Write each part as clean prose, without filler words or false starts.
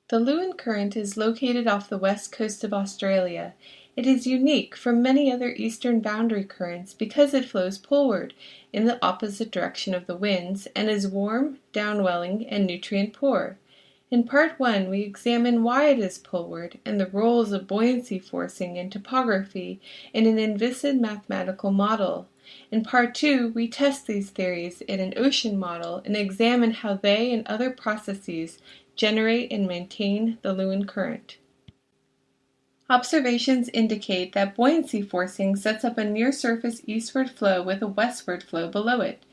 The Leeuwin Current is located off the west coast of Australia. It is unique from many other eastern boundary currents because it flows poleward in the opposite direction of the winds and is warm, downwelling, and nutrient-poor. In Part 1, we examine why it is poleward and the roles of buoyancy forcing and topography in an envisaged mathematical model. In Part 2, we test these theories in an ocean model and examine how they and other processes generate and maintain the Leeuwin Current. Observations indicate that buoyancy forcing sets up a near-surface eastward flow with a westward flow below it.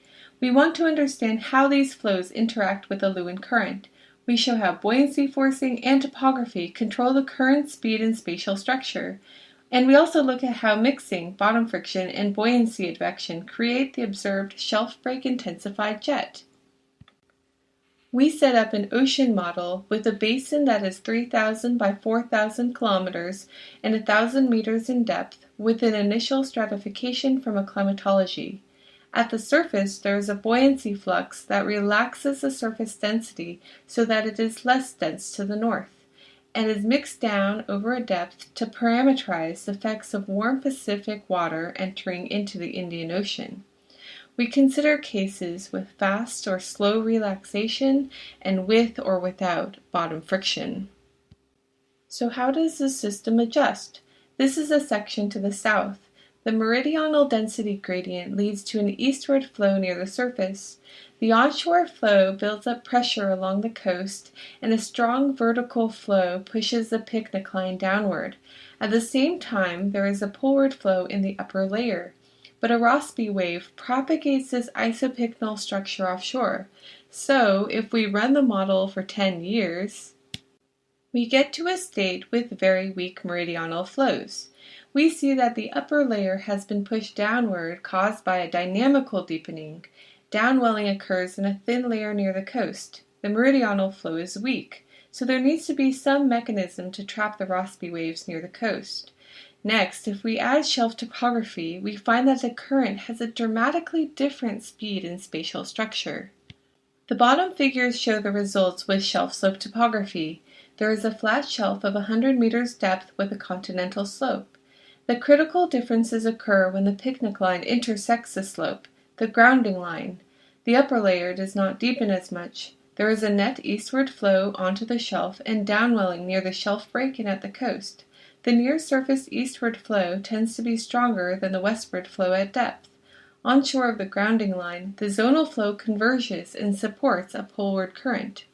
We want to understand how these flows interact with the Leeuwin Current. We show how buoyancy forcing and topography control the current speed and spatial structure. And we also look at how mixing, bottom friction, and buoyancy advection create the observed shelf break intensified jet. We set up an ocean model with a basin that is 3,000 by 4,000 kilometers and 1,000 meters in depth with an initial stratification from a climatology. At the surface, there is a buoyancy flux that relaxes the surface density so that it is less dense to the north, and is mixed down over a depth to parameterize the effects of warm Pacific water entering into the Indian Ocean. We consider cases with fast or slow relaxation and with or without bottom friction. So how does the system adjust? This is a section to the south. The meridional density gradient leads to an eastward flow near the surface. The onshore flow builds up pressure along the coast, and a strong vertical flow pushes the picnic line downward. At the same time, there is a poleward flow in the upper layer. But a Rossby wave propagates this isopycnal structure offshore. So, if we run the model for 10 years, we get to a state with very weak meridional flows. We see that the upper layer has been pushed downward, caused by a dynamical deepening. Downwelling occurs in a thin layer near the coast. The meridional flow is weak, so there needs to be some mechanism to trap the Rossby waves near the coast. Next, if we add shelf topography, we find that the current has a dramatically different speed and spatial structure. The bottom figures show the results with shelf slope topography. There is a flat shelf of 100 meters depth with a continental slope. The critical differences occur when the picnic line intersects the slope, the grounding line. The upper layer does not deepen as much. There is a net eastward flow onto the shelf and downwelling near the shelf break and at the coast. The near-surface eastward flow tends to be stronger than the westward flow at depth. Onshore of the grounding line, the zonal flow converges and supports a poleward current.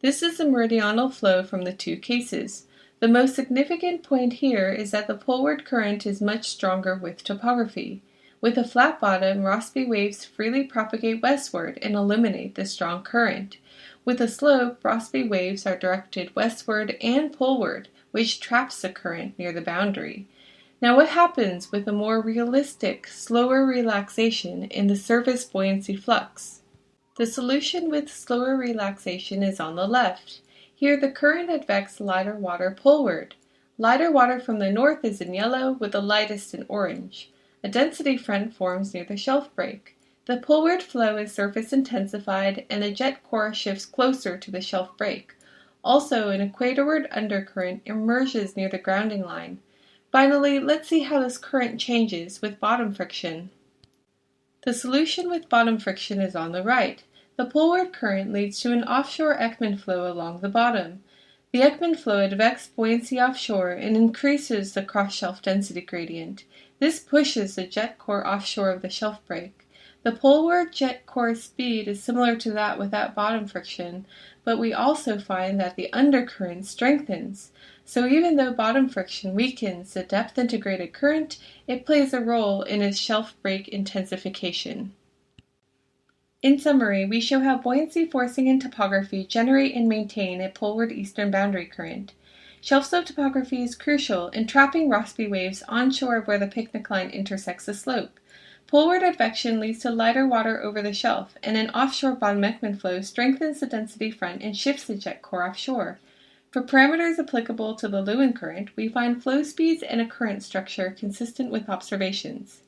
This is the meridional flow from the two cases. The most significant point here is that the poleward current is much stronger with topography. With a flat bottom, Rossby waves freely propagate westward and eliminate the strong current. With a slope, Rossby waves are directed westward and poleward, which traps the current near the boundary. Now what happens with a more realistic, slower relaxation in the surface buoyancy flux? The solution with slower relaxation is on the left. Here the current advects lighter water poleward. Lighter water from the north is in yellow with the lightest in orange. A density front forms near the shelf break. The poleward flow is surface intensified and the jet core shifts closer to the shelf break. Also, an equatorward undercurrent emerges near the grounding line. Finally, let's see how this current changes with bottom friction. The solution with bottom friction is on the right. The poleward current leads to an offshore Ekman flow along the bottom. The Ekman flow advects buoyancy offshore and increases the cross-shelf density gradient. This pushes the jet core offshore of the shelf break. The poleward jet core speed is similar to that without bottom friction, but we also find that the undercurrent strengthens. So even though bottom friction weakens the depth integrated current, it plays a role in its shelf break intensification. In summary, we show how buoyancy forcing and topography generate and maintain a poleward eastern boundary current. Shelf slope topography is crucial in trapping Rossby waves onshore where the picnic line intersects the slope. Poleward advection leads to lighter water over the shelf, and an offshore bottom Ekman flow strengthens the density front and shifts the jet core offshore. For parameters applicable to the Leeuwin current, we find flow speeds and a current structure consistent with observations.